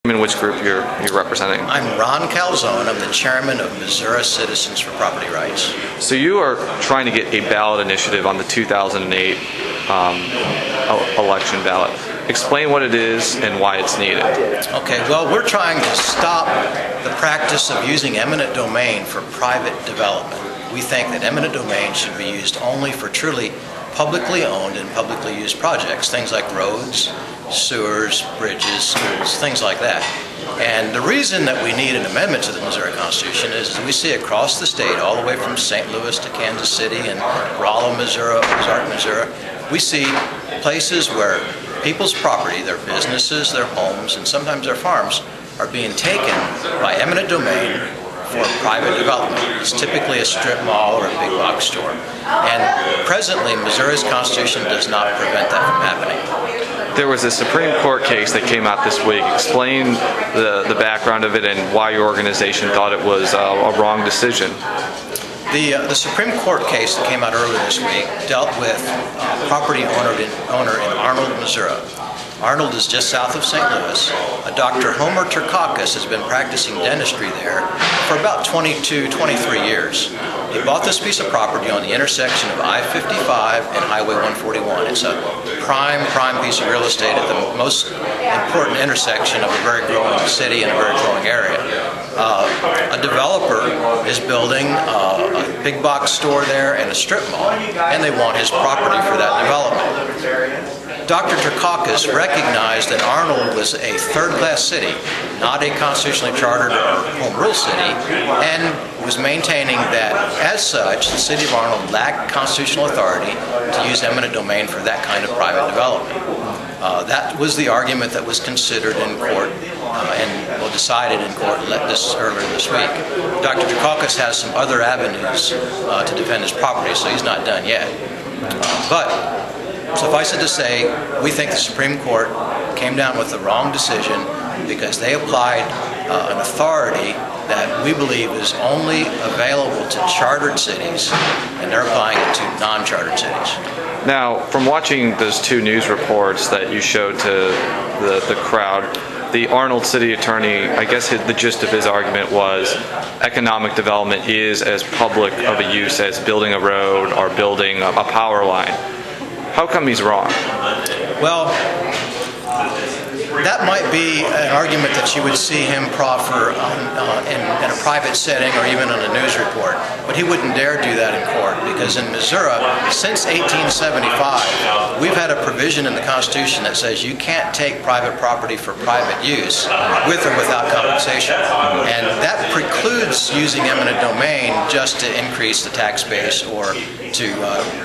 In which group you're representing? I'm Ron Calzone. I'm the chairman of Missouri Citizens for Property Rights. So you are trying to get a ballot initiative on the 2008 election ballot. Explain what it is and why it's needed. Okay, well, we're trying to stop the practice of using eminent domain for private development. We think that eminent domain should be used only for truly publicly owned and publicly used projects, things like roads, sewers, bridges, schools, things like that. And the reason that we need an amendment to the Missouri Constitution is we see across the state, all the way from St. Louis to Kansas City and Rolla, Missouri, Ozark, Missouri, we see places where people's property, their businesses, their homes, and sometimes their farms are being taken by eminent domain for private development. It's typically a strip mall or a big box store. And presently, Missouri's Constitution does not prevent that from happening. There was a Supreme Court case that came out this week. Explain the background of it and why your organization thought it was a wrong decision. The Supreme Court case that came out earlier this week dealt with a property owner in Arnold, Missouri. Arnold is just south of St. Louis. Dr. Homer Turkakis has been practicing dentistry there for about 22, 23 years. He bought this piece of property on the intersection of I-55 and Highway 141. It's a prime piece of real estate at the most important intersection of a very growing city and a very growing area. A developer is building a big box store there and a strip mall, and they want his property for that development. Dr. Turkakis recognized that Arnold was a third-class city, not a constitutionally chartered or home rule city, and was maintaining that, as such, the city of Arnold lacked constitutional authority to use eminent domain for that kind of private development. That was the argument that was considered in court and decided in court earlier this week. Dr. Turkakis has some other avenues to defend his property, so he's not done yet. But suffice it to say, we think the Supreme Court came down with the wrong decision because they applied an authority that we believe is only available to chartered cities, and they're applying it to non-chartered cities. Now, from watching those two news reports that you showed to the crowd, the Arnold city attorney, I guess the gist of his argument was economic development is as public of a use as building a road or building a power line. How come he's wrong? Well, that might be an argument that you would see him proffer in a private setting or even on a news report, but he wouldn't dare do that in court because in Missouri, since 1875, we've had a provision in the Constitution that says you can't take private property for private use with or without compensation, and that precludes using eminent domain just to increase the tax base or to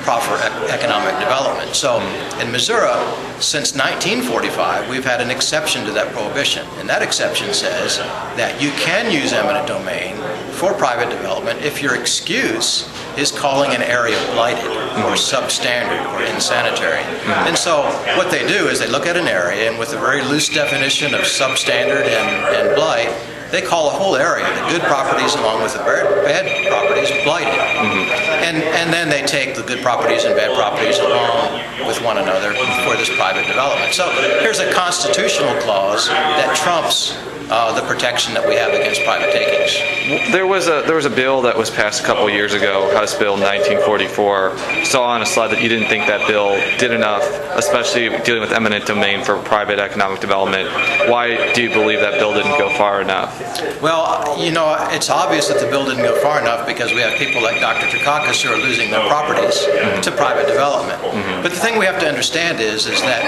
proffer economic development. So in Missouri, since 1945, we've had an exception to that prohibition, and that exception says that you can use eminent domain for private development if your excuse is calling an area blighted or substandard or insanitary. And so what they do is they look at an area, and with a very loose definition of substandard and blight, they call a whole area, the good properties along with the bad properties, blighted. And then they take the good properties and bad properties along with one another for this private development. So here's a constitutional clause that trumps the protection that we have against private takings. There was a bill that was passed a couple years ago, House Bill 1944. Saw on a slide that you didn't think that bill did enough, especially dealing with eminent domain for private economic development. Why do you believe that bill didn't go far enough? Well, you know, it's obvious that the bill didn't go far enough because we have people like Dr. Turkakis who are losing their properties to private development. But the thing we have to understand is that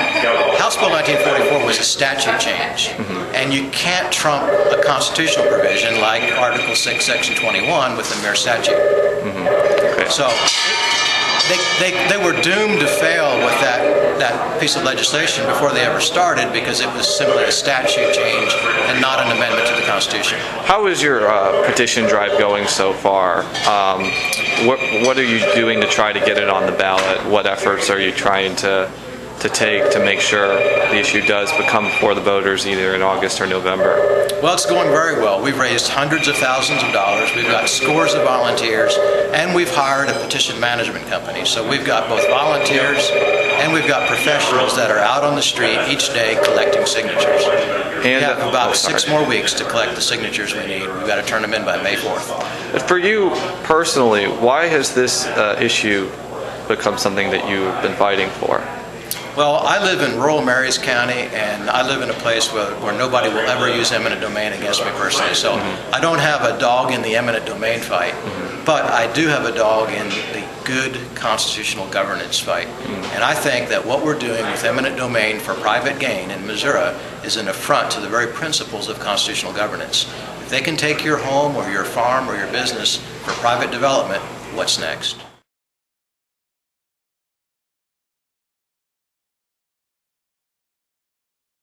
House Bill 1944 was a statute change, and you can't trump a constitutional provision like Article 6, Section 21 with a mere statute. Okay. So they were doomed to fail with that piece of legislation before they ever started because it was simply a statute change and not an amendment to the Constitution. How is your petition drive going so far? What are you doing to try to get it on the ballot? What efforts are you trying to to take to make sure the issue does become before the voters either in August or November? Well, it's going very well. We've raised hundreds of thousands of dollars. We've got scores of volunteers, and we've hired a petition management company. So we've got both volunteers and we've got professionals that are out on the street each day collecting signatures. We have about 6 more weeks to collect the signatures we need. We've got to turn them in by May 4th. For you personally, why has this issue become something that you've been fighting for? Well, I live in rural Marys County, and I live in a place where nobody will ever use eminent domain against me personally. So I don't have a dog in the eminent domain fight, but I do have a dog in the good constitutional governance fight. And I think that what we're doing with eminent domain for private gain in Missouri is an affront to the very principles of constitutional governance. If they can take your home or your farm or your business for private development, what's next?